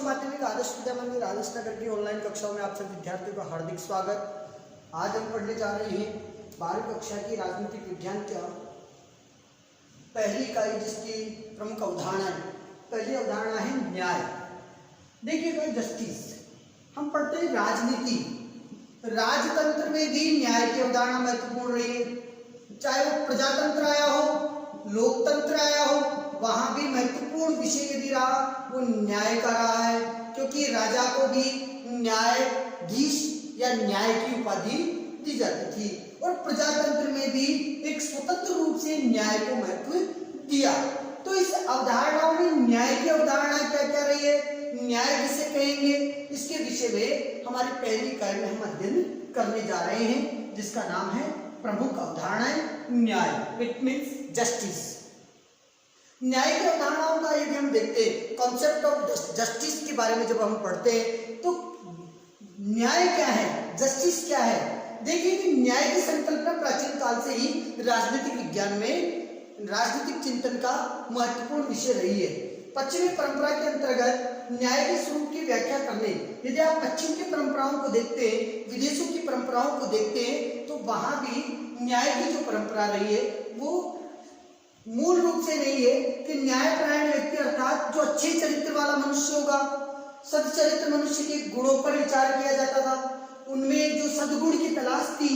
माध्यमिक आदर्श विद्या मंदिर आदर्श नगर की ऑनलाइन कक्षाओं में आप सभी विद्यार्थियों का हार्दिक स्वागत। आज हम पढ़ने जा रहे हैं 12वीं कक्षा की राजनीतिक विज्ञान का पहली इकाई, जिसकी प्रमुख अवधारणा है। पहली अवधारणा है न्याय। देखिएगा, जस्टिस। हम पढ़ते हैं राजनीति। राजतंत्र में भी न्याय की अवधारणा महत्वपूर्ण रही है। चाहे वो प्रजातंत्र आया हो, लोकतंत्र आया हो, वहां भी महत्वपूर्ण विषय यदि रहा वो न्याय का रहा है, क्योंकि राजा को भी न्यायाधीश या न्याय की उपाधि दी जाती थी। और प्रजातंत्र में भी एक स्वतंत्र रूप से न्याय को महत्व दिया। तो इस अवधारणाओं में न्याय की अवधारणा क्या क्या रही है, न्याय किसे कहेंगे, इसके विषय में हमारी पहली इकाई में हम अध्ययन करने जा रहे हैं, जिसका नाम है प्रमुख अवधारणाएं न्याय। It means justice. न्याय की अवधारणाओं का यदि हम देखते हैं, कॉन्सेप्ट ऑफ जस्टिस के बारे में जब हम पढ़ते हैं तो न्याय क्या है, जस्टिस क्या है। देखिए कि न्याय की संकल्पना प्राचीन काल से ही राजनीतिक विज्ञान में राजनीतिक चिंतन का महत्वपूर्ण विषय रही है। पश्चिमी परंपरा के अंतर्गत न्याय के स्वरूप की व्याख्या करने, यदि आप पश्चिम की परंपराओं को देखते हैं, विदेशों की परंपराओं को देखते हैं, तो वहां भी न्याय की जो परंपरा रही है वो मूल रूप से नहीं है कि न्यायपरायण व्यक्ति अर्थात जो अच्छे चरित्र वाला मनुष्य होगा, सदचरित्र मनुष्य के गुणों पर विचार किया जाता था। उनमें जो सद्गुण की तलाश थी,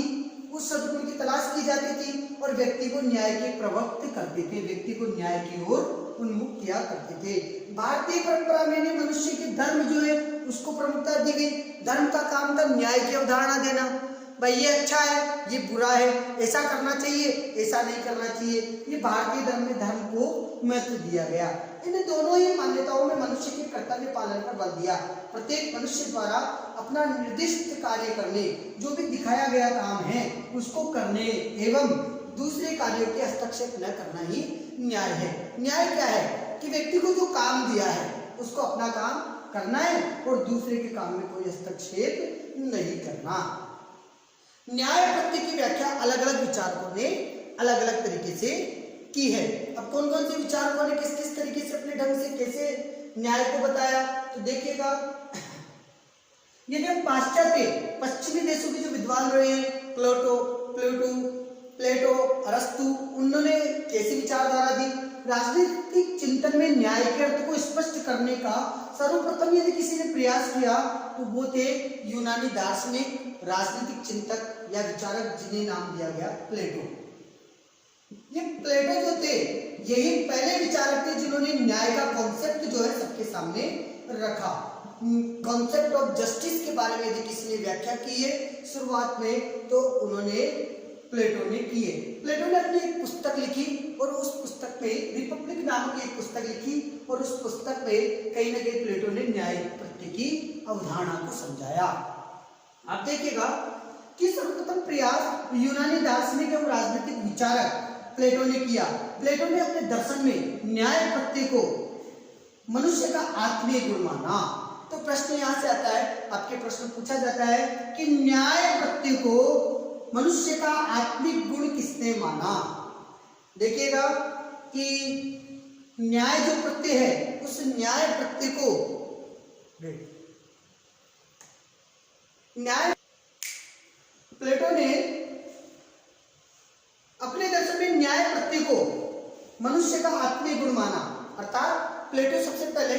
उस सद्गुण की तलाश की जाती थी और व्यक्ति को न्याय के प्रवक्त करते थे, व्यक्ति को न्याय की ओर उन्मुख किया करते थे। भारतीय परंपरा में मनुष्य के धर्म जो है उसको प्रमुखता दी गई। धर्म का काम था न्याय की अवधारणा देना। भाई ये अच्छा है, ये बुरा है, ऐसा करना चाहिए, ऐसा नहीं करना चाहिए। ये भारतीय धर्म में धर्म को महत्व दिया गया। इन दोनों ही मान्यताओं में मनुष्य के कर्तव्य पालन पर बल दिया। प्रत्येक मनुष्य द्वारा अपना निर्दिष्ट कार्य करने, जो भी दिखाया गया काम है उसको करने एवं दूसरे कार्यों के हस्तक्षेप न करना ही न्याय है। न्याय क्या है कि व्यक्ति को जो काम दिया है उसको अपना काम करना है और दूसरे के काम में कोई हस्तक्षेप नहीं करना। न्याय प्रत्यय की व्याख्या अलग अलग विचारकों ने अलग अलग तरीके से की है। अब कौन कौन से विचारकों ने किस किस तरीके से अपने ढंग से कैसे न्याय को बताया, तो देखिएगा, यदि हम पाश्चात्य पश्चिमी देशों के जो विद्वान रहे हैं, प्लेटो, अरस्तु, उन्होंने कैसी विचारधारा दी। राजनीतिक चिंतन में न्याय के अर्थ को स्पष्ट करने का सर्वप्रथम यदि किसी ने प्रयास किया तो वो थे यूनानी दार्शनिक, राजनीतिक चिंतक या विचारक, जिन्हें नाम दिया गया प्लेटो। ये प्लेटो जो थे यही पहले विचारक थे जिन्होंने न्याय का कॉन्सेप्ट जो है सबके सामने रखा। कॉन्सेप्ट ऑफ जस्टिस के बारे में यदि किसी ने व्याख्या की है शुरुआत में, तो उन्होंने प्लेटो ने की है। प्लेटो ने अपनी एक पुस्तक लिखी और उस पुस्तक में रिपब्लिक नामक एक पुस्तक लिखी और उस पुस्तक में कहीं ना कहीं प्लेटो ने न्याय प्रत्यय की अवधारणा को समझाया। आप देखिएगा कि सर्वप्रथम प्रयास यूनानी दार्शनिक एवं राजनीतिक विचारक प्लेटो ने किया। प्लेटो ने अपने दर्शन में न्याय प्रत्यय को मनुष्य का आत्मीय गुण माना। तो प्रश्न यहां से आता है, आपके प्रश्न पूछा जाता है कि न्याय प्रत्यय को मनुष्य का आत्मिक गुण किसने माना। देखिएगा कि न्याय जो प्रत्यय है उस न्याय प्रत्यय को प्लेटो ने अपने दर्शन में न्याय प्रत्यय को मनुष्य का आत्मीय गुण माना। अर्थात प्लेटो सबसे पहले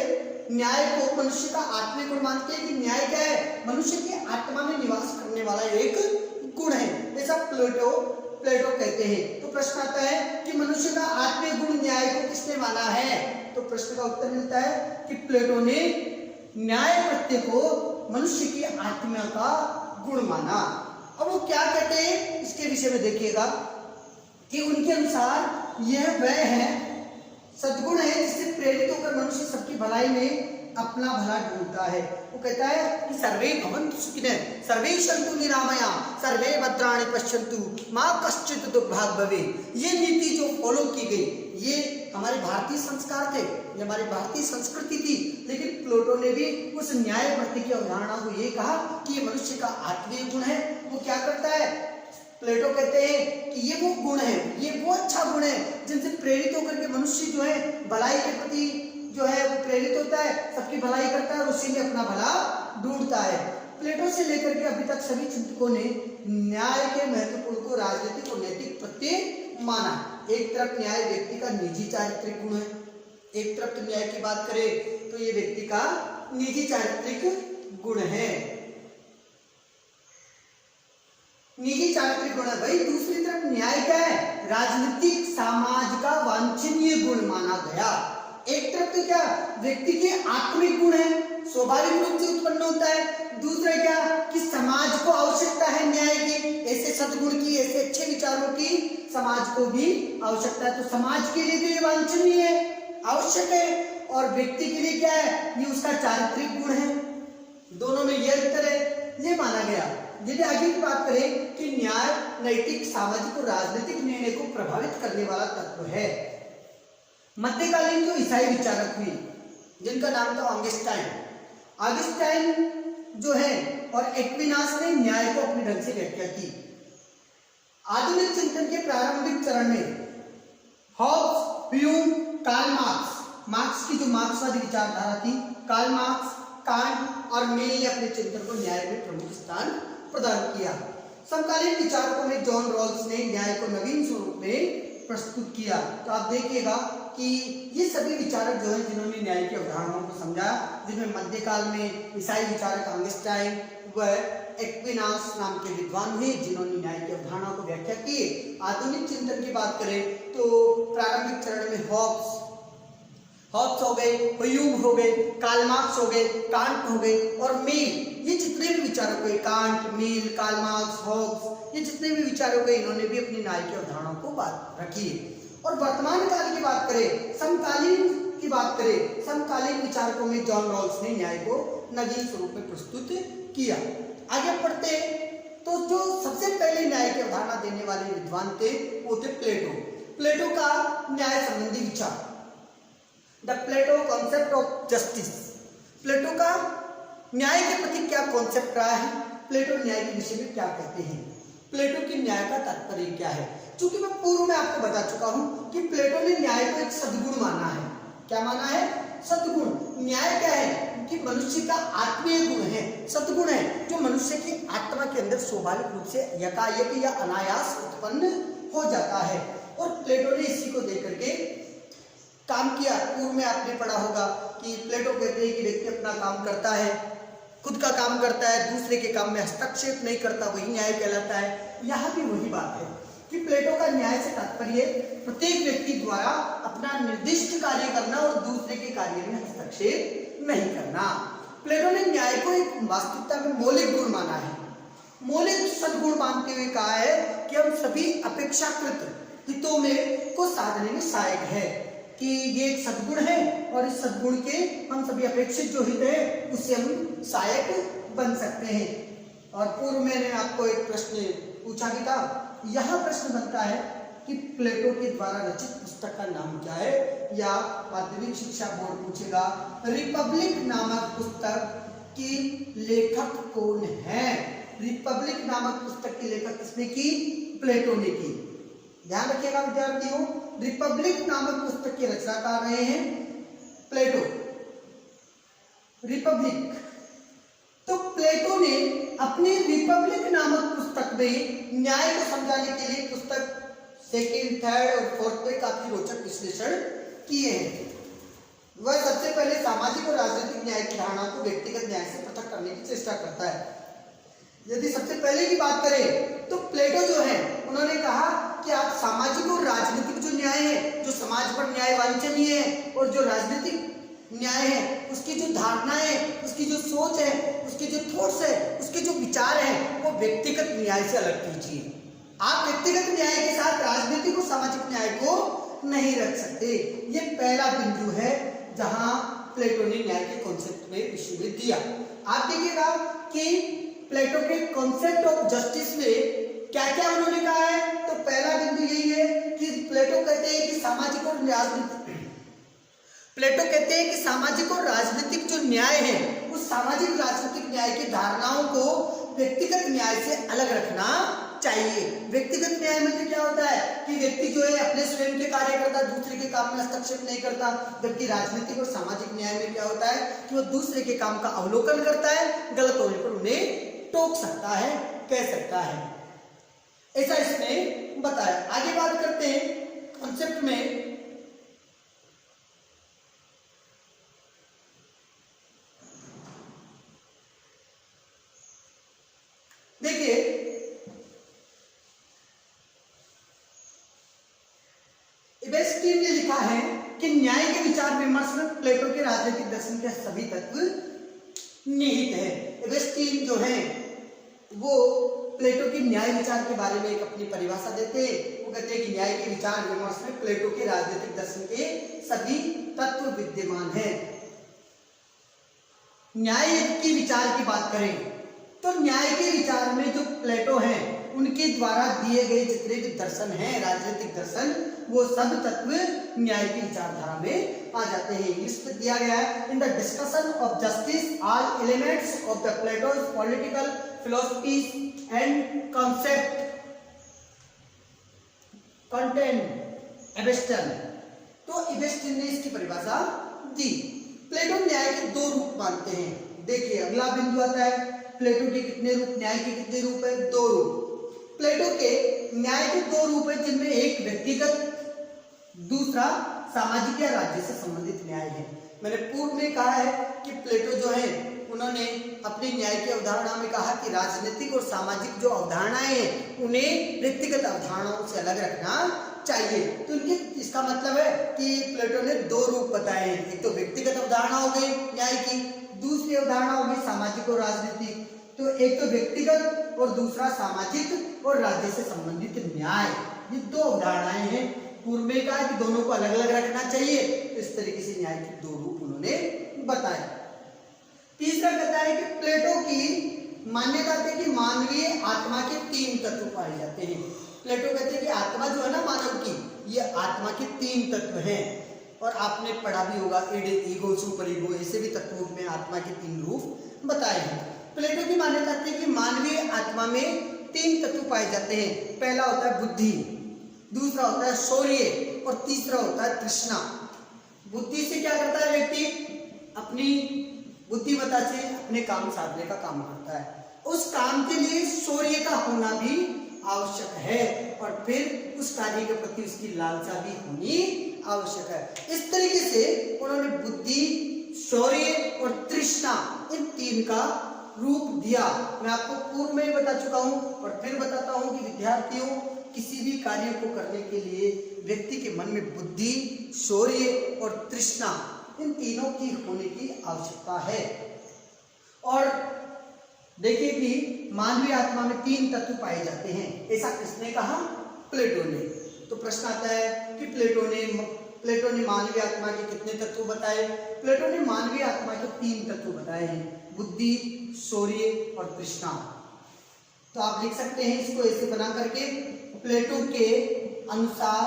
न्याय को मनुष्य का आत्मीय गुण मानते हैं कि न्याय क्या है, मनुष्य की आत्मा में निवास करने वाला एक गुण है, ऐसा प्लेटो कहते हैं। तो प्रश्न आता है कि मनुष्य का आत्मीय गुण न्याय को किसने माना है, तो प्रश्न का उत्तर मिलता है कि प्लेटो ने न्याय प्रत्यय को मनुष्य की आत्मा का गुण माना। अब वो क्या कहते हैं इसके विषय में देखिएगा कि उनके अनुसार यह वह है सद्गुण है जिससे प्रेरित होकर मनुष्य सबकी भलाई में अपना भला ढूंढता है। वो कहता है कि सर्वे भवन्तु सुखिनः, सर्वे सन्तु निरामया, सर्वे भद्राणि पश्यन्तु मा कश्चित् दुर्भाग् भवेत्। ये नीति जो फॉलो की गई, ये हमारे भारतीय संस्कार थे, ये हमारी भारतीय संस्कृति थी। लेकिन प्लेटो ने भी उस न्याय प्रत्यय की अवधारणा को ये कहा कि ये मनुष्य का आत्मीय गुण है। वो क्या करता है, प्लेटो कहते हैं कि ये वो गुण है, ये वो अच्छा गुण है जिनसे प्रेरित होकर के मनुष्य जो है भलाई के प्रति जो है वो प्रेरित होता है, सबकी भलाई करता है और उसी में अपना भला ढूंढता है। प्लेटो से लेकर के अभी तक सभी चिंतकों ने न्याय के महत्वपूर्ण को राजनीतिक और नैतिक प्रत्यय माना। एक तरफ न्याय व्यक्ति का निजी चारित्रिक गुण है, एक तरफ न्याय की बात करें तो ये व्यक्ति का निजी चारित्रिक गुण है, निजी चारित्रिक गुण है भाई। दूसरी तरफ न्याय क्या है, राजनीतिक समाज का वांछनीय गुण माना गया। एक तरफ तो क्या व्यक्ति के आत्मिक गुण है, स्वाभाविक रूप से उत्पन्न होता है। दूसरा क्या कि समाज को आवश्यकता है न्याय की, ऐसे सद्गुण की, ऐसे अच्छे विचारों की समाज को भी आवश्यकता है। तो समाज के लिए तो ये वांछनीय है, आवश्यक है, और व्यक्ति के लिए क्या है, ये उसका चारित्रिक गुण है। दोनों में ये अंतर है, ये माना गया। यदि आगे की बात करें कि न्याय नैतिक, सामाजिक और राजनीतिक निर्णय को प्रभावित करने वाला तत्व है। मध्यकालीन जो ईसाई विचारक हुए जिनका नाम था ऑगस्टाइन जो है और एक्विनास ने न्याय को अपने ढंग से व्याख्या की। आधुनिक चिंतन के प्रारंभिक चरण में हॉब्स, ह्यूम, कार्ल मार्क्स की जो मार्क्सवादी विचारधारा थी, कार्ल मार्क्स, कांट और मिल ने अपने चिंतन को न्याय में प्रमुख स्थान प्रदान किया। समकालीन विचारकों में जॉन रॉल्स ने न्याय को नवीन स्वरूप में प्रस्तुत किया। तो आप देखिएगा कि ये सभी विचारक जो हैं जिन्होंने न्याय की अवधारणाओं को समझा, जिनमें मध्यकाल में ईसाई विचारक ऑगस्टाइन व एक्विनास नाम के विद्वान हुए जिन्होंने न्याय की अवधारणा को व्याख्या की। आधुनिक चिंतन की बात करें तो प्रारंभिक चरण में हॉब्स हो गए, ह्यूम हो गए, कार्ल मार्क्स हो गए, कांट हो गए और मिल, ये जितने भी विचारक हुए, Kant, Mill, Karl Marx, Hobbes, ये जितने भी विचारक हुए इन्होंने भी अपनी न्याय की अवधारणाओं को बात रखी। और वर्तमान काल की बात करें, समकालीन विचारकों में जॉन रॉल्स ने न्याय को नवीन स्वरूप में प्रस्तुत किया। आगे बढ़ते तो जो सबसे पहले न्याय की अवधारणा देने वाले विद्वान थे वो थे प्लेटो का न्याय संबंधी विचार, the Plato concept of justice. Plato का न्याय के प्रति क्या कॉन्सेप्ट रहा है, प्लेटो न्याय के विषय में क्या कहते हैं, प्लेटो की न्याय का तात्पर्य क्या है। चूंकि मैं पूर्व में आपको बता चुका हूं कि प्लेटो ने न्याय को एक सद्गुण माना है। क्या माना है, सद्गुण। न्याय क्या है कि मनुष्य का आत्मीय गुण है, सद्गुण है, जो मनुष्य की आत्मा के अंदर स्वाभाविक रूप से यकायक या अनायास उत्पन्न हो जाता है। और प्लेटो ने इसी को देख करके काम किया। पूर्व में आपने पढ़ा होगा कि प्लेटो कहते हैं कि व्यक्ति अपना काम करता है, खुद का काम करता है, दूसरे के काम में हस्तक्षेप नहीं करता, वही न्याय कहलाता है। यहाँ भी वही बात है कि प्लेटो का न्याय से तात्पर्य प्रत्येक व्यक्ति द्वारा अपना निर्दिष्ट कार्य करना और दूसरे के कार्य में हस्तक्षेप नहीं करना। प्लेटो ने न्याय को एक वास्तविकता में मौलिक गुण माना है, मौलिक सद्गुण मानते हुए कहा है कि हम सभी अपेक्षाकृत हितों में को साधने में सहायक है, कि ये एक सद्गुण है और इस सद्गुण के हम सभी अपेक्षित जो हित है उससे हम सहायक बन सकते हैं। और पूर्व मैंने आपको एक प्रश्न पूछा भी था, यहाँ प्रश्न बनता है कि प्लेटो के द्वारा रचित पुस्तक का नाम क्या है, या माध्यमिक शिक्षा बोर्ड पूछेगा रिपब्लिक नामक पुस्तक की लेखक कौन है। रिपब्लिक नामक पुस्तक की लेखक किसने की, प्लेटो ने की। ध्यान रखिएगा विद्यार्थियों, रिपब्लिक नामक पुस्तक के रचनाकार रहे हैं प्लेटो। रिपब्लिक, तो प्लेटो ने अपनी रिपब्लिक नामक पुस्तक में न्याय को समझाने के लिए पुस्तक सेकंड, थर्ड और फोर्थ में काफी रोचक विश्लेषण किए हैं। वह सबसे पहले सामाजिक और राजनीतिक न्याय की धारणा को व्यक्तिगत न्याय से पृथक करने की चेष्टा करता है। यदि सबसे पहले की बात करें तो प्लेटो जो है उन्होंने कहा कि आप सामाजिक और राजनीतिक जो न्याय है, जो समाज पर न्याय वांछनीय है, और जो राजनीतिक न्याय है उसकी जो धारणाएं है, उसकी जो सोच है, उसके जो थॉट्स है, उसके जो विचार है, वो व्यक्तिगत न्याय से अलग कीजिए। आप व्यक्तिगत न्याय के साथ राजनीतिक और सामाजिक न्याय को नहीं रख सकते। ये पहला बिंदु है जहां प्लेटो ने न्याय के कॉन्सेप्ट में विषय में दिया। आप देखिएगा कि प्लेटो के कॉन्सेप्ट ऑफ जस्टिस में क्या क्या उन्होंने कहा है। तो पहला बिंदु यही है कि प्लेटो कहते हैं कि सामाजिक और राजनीतिक जो न्याय है उस सामाजिक राजनीतिक न्याय की धारणाओं को व्यक्तिगत न्याय से अलग रखना चाहिए। व्यक्तिगत न्याय मतलब क्या होता है कि व्यक्ति जो है अपने स्वयं के कार्य करता है, दूसरे के काम में हस्तक्षेप नहीं करता। जबकि राजनीतिक और सामाजिक न्याय में क्या होता है कि वो दूसरे के काम का अवलोकन करता है, गलत होने पर उन्हें टोक सकता है, कह सकता है। ऐसा इसमें बताया। आगे बात करते हैं कॉन्सेप्ट में। देखिए एबेस्टीन ने लिखा है कि न्याय के विचार विमर्श में प्लेटो के राजनीतिक दर्शन के सभी तत्व निहित है। एबेस्टीन जो है वो प्लेटो के न्याय विचार के बारे में एक अपनी परिभाषा देते हैं। वो कहते हैं कि न्याय के विचार विमर्श में प्लेटो के राजनीतिक दर्शन के सभी तत्व विद्यमान हैं। न्याय के विचार की बात करें तो न्याय के विचार में जो प्लेटो हैं उनके द्वारा दिए गए जितने भी दर्शन हैं, राजनीतिक दर्शन, वो सब तत्व न्याय की विचारधारा में आ जाते हैं। इंग्लिश में दिया गया है, in the discussion of justice all elements of the Plato's political philosophies and concept content Ebenstein. तो एबेस्टन ने इसकी परिभाषा दी। प्लेटो न्याय के दो रूप मानते हैं। देखिए अगला बिंदु आता है, प्लेटो के कितने रूप, न्याय के कितने रूप है? दो रूप। प्लेटो के न्याय के दो रूप है जिनमें एक व्यक्तिगत, दूसरा सामाजिक या राज्य से संबंधित न्याय है। मैंने पूर्व में कहा है कि प्लेटो जो है उन्होंने अपनी न्याय की अवधारणा में कहा कि राजनीतिक और सामाजिक जो अवधारणाएं हैं उन्हें व्यक्तिगत अवधारणाओं से अलग रखना चाहिए। तो इनके इसका मतलब है कि प्लेटो ने दो रूप बताए हैं। एक तो व्यक्तिगत अवधारणा हो गई न्याय की, दूसरी अवधारणा हो गई सामाजिक और राजनीतिक। तो एक तो व्यक्तिगत और दूसरा सामाजिक और राज्य से संबंधित न्याय, ये दो अवधारणाएं हैं। पूर्व में कहा कि दोनों को अलग अलग रखना चाहिए। तो इस तरीके से न्याय के दो रूप उन्होंने बताए। तीसरा कहता है कि प्लेटो की मान्यता थी कि मानवीय आत्मा के तीन तत्व पाए जाते हैं। प्लेटो कहते हैं कि आत्मा जो है ना मानव की, ये आत्मा के तीन तत्व हैं। और आपने पढ़ा भी होगा ईगो, सुपर ईगो, ऐसे भी तत्वों में आत्मा के तीन रूप बताए हैं। प्लेटो की मान्यता थी कि मानवीय आत्मा में तीन तत्व पाए जाते हैं। पहला होता है बुद्धि, दूसरा होता है शौर्य और तीसरा होता है तृष्णा। बुद्धि से क्या करता है व्यक्ति? अपनी बुद्धिमत्ता से अपने काम साधने का काम करता है। उस काम के लिए शौर्य का होना भी आवश्यक है और फिर उस कार्य के प्रति उसकी लालसा भी होनी आवश्यक है। इस तरीके से उन्होंने बुद्धि, शौर्य और तृष्णा, इन तीन का रूप दिया। मैं आपको पूर्व में बता चुका हूं और फिर बताता हूं कि विद्यार्थियों, किसी भी कार्य को करने के लिए व्यक्ति के मन में बुद्धि, शौर्य और तृष्णा, इन तीनों की होने की आवश्यकता है। और देखिए कि मानवीय आत्मा में तीन तत्व पाए जाते हैं। ऐसा किसने कहा? प्लेटो ने। तो प्रश्न आता है कि प्लेटो ने मानवीय आत्मा के कितने तत्व बताए? प्लेटो ने मानवीय आत्मा के तीन तत्व बताए हैं, बुद्धि, शौर्य और तृष्णा। तो आप लिख सकते हैं इसको ऐसे बना करके, प्लेटो के अनुसार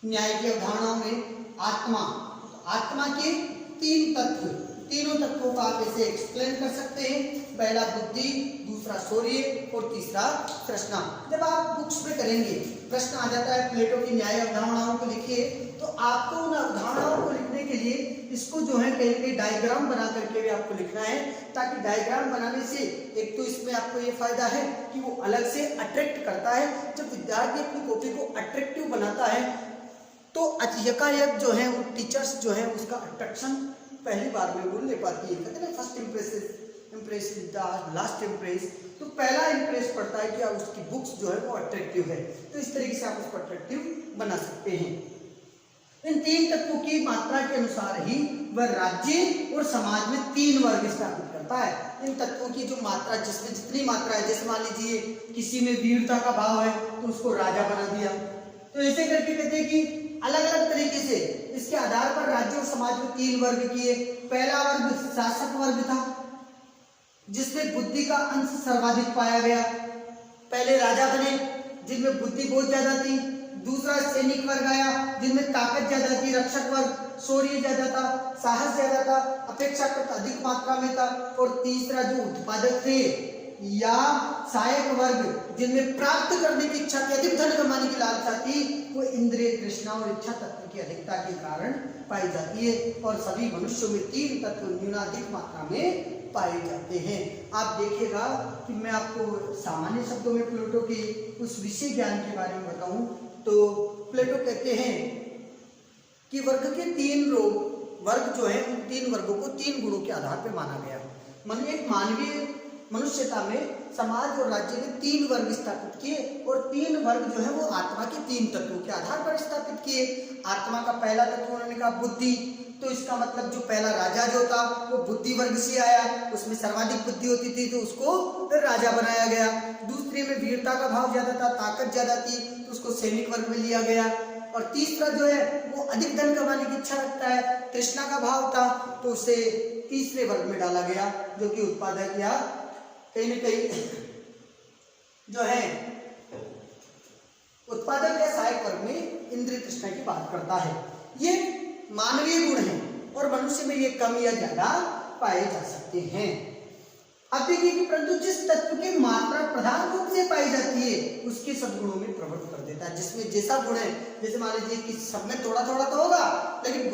न्याय की अवधारणा में आत्मा के तीन तत्व, तीनों तत्वों का आप ऐसे एक्सप्लेन कर सकते हैं। पहला बुद्धि, दूसरा शौर्य और तीसरा तृष्णा। जब आप बुक्स में करेंगे प्रश्न आ जाता है प्लेटो की न्याय अवधारणाओं को लिखिए, तो आपको उन अवधारणाओं को लिखने के लिए इसको जो है कहीं कहीं डायग्राम बना करके भी आपको लिखना है, ताकि डायग्राम बनाने से एक तो इसमें आपको ये फायदा है कि वो अलग से अट्रैक्ट करता है। जब विद्यार्थी अपनी कॉपी को अट्रैक्टिव बनाता है तो यकायक जो है वो टीचर्स जो है उसका अट्रैक्शन पहली बार में वो ले पाती है। कहते हैं फर्स्ट इम्प्रेस लास्ट इम्प्रेस। तो पहला इम्प्रेस पड़ता है कि उसकी बुक्स जो है वो अट्रैक्टिव है। तो इस तरीके से आप उसको अट्रैक्टिव बना सकते हैं। इन तीन तत्वों की मात्रा के अनुसार ही वह राज्य और समाज में तीन वर्ग स्थापित करता है। इन तत्वों की जो मात्रा, जिसमें जितनी मात्रा है, जैसे मान लीजिए किसी में वीरता का भाव है तो उसको राजा बना दिया। तो ऐसे करके कहते हैं कि अलग अलग तरीके से इसके आधार पर राज्य और समाज में तीन वर्ग किए। पहला वर्ग शासक वर्ग था, जिसमें बुद्धि का अंश सर्वाधिक पाया गया। पहले राजा बने जिनमें बुद्धि बहुत ज्यादा थी। दूसरा सैनिक वर्ग आया जिनमें ताकत ज्यादा थी। रक्षक वर्ग शौर्य ज्यादा था, साहस ज्यादा था, अपेक्षाकृत अधिक मात्रा में था। और तीसरा जो उत्पादक थे या सहायक वर्ग जिनमें प्राप्त करने की इच्छा थी, अधिक धन कमाने की लालसा थी, वो इंद्रिय तृष्णा और इच्छा तत्व की अधिकता के कारण पाई जाती है। और सभी मनुष्यों में तीन तत्व न्यूनाधिक मात्रा में पाए जाते हैं। आप देखिएगा कि मैं आपको सामान्य शब्दों में प्लेटो के उस विषय ज्ञान के बारे में बताऊं तो प्लेटो कहते हैं कि वर्ग के तीन वर्ग जो है उन तीन वर्गों को तीन गुणों के आधार पर माना गया। मतलब एक मानवीय मनुष्यता में समाज और राज्य ने तीन वर्ग स्थापित किए और तीन वर्ग जो है वो आत्मा के तीन तत्वों के आधार पर स्थापित किए। आत्मा का पहला तत्व उन्होंने कहा बुद्धि, तो इसका मतलब जो पहला राजा जो था वो बुद्धि वर्ग से आया, उसमें सर्वाधिक बुद्धि होती थी तो उसको राजा बनाया गया। दूसरे में वीरता का भाव ज्यादा था, ताकत ज्यादा थी तो उसको सैनिक वर्ग में लिया गया। और तीसरा जो है वो अधिक धन कमाने की इच्छा रखता है, तृष्णा का भाव था तो उसे तीसरे वर्ग में डाला गया जो कि उत्पादक या कहीं न कहीं जो है उत्पादक या सहायक वर्ग में इंद्रिय तृष्णा की बात करता है। ये मानवीय गुण है और मनुष्य में ये कम या ज्यादा पाए जा सकते हैं। अब देखिए कि परंतु जिस तत्व की मात्रा प्रधान रूप से पाई जाती है उसके सद्गुणों में प्रवृत्त कर देता है। जिसमें जैसा गुण है, जैसे मान लीजिए कि सब में थोड़ा थोड़ा तो होगा लेकिन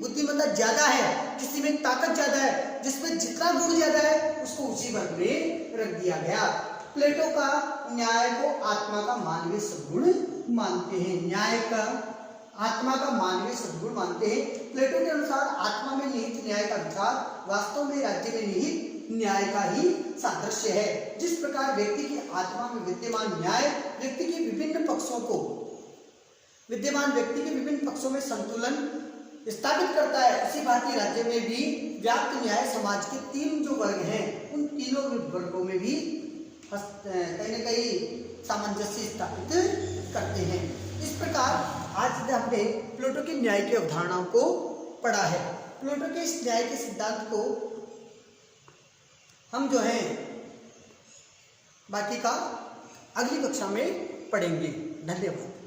बुद्धिमत्ता ज्यादा है, किसी में ताकत ज्यादा है, जिसमें जितना गुण ज्यादा है उसको उसी वर्ग में रख दिया गया। प्लेटो का न्याय को आत्मा का मानवीय सद्गुण मानते हैं। न्याय का आत्मा का मानवीय सद्गुण मानते हैं। प्लेटो के अनुसार आत्मा में निहित न्याय का विचार वास्तव में राज्य में निहित न्याय का ही सादृश्य है। जिस प्रकार व्यक्ति की आत्मा में विद्यमान न्याय व्यक्ति के विभिन्न पक्षों में संतुलन स्थापित करता है, उसी भांति राज्य में भी व्याप्त न्याय समाज के तीन जो वर्ग हैं उन तीनों वर्गों में भी कहीं न कहीं सामंजस्य स्थापित करते हैं। इस प्रकार आज हमने प्लेटो की न्याय की अवधारणाओं को पढ़ा है। प्लेटो के इस न्याय के सिद्धांत को हम जो है बाकी का अगली कक्षा में पढ़ेंगे। धन्यवाद।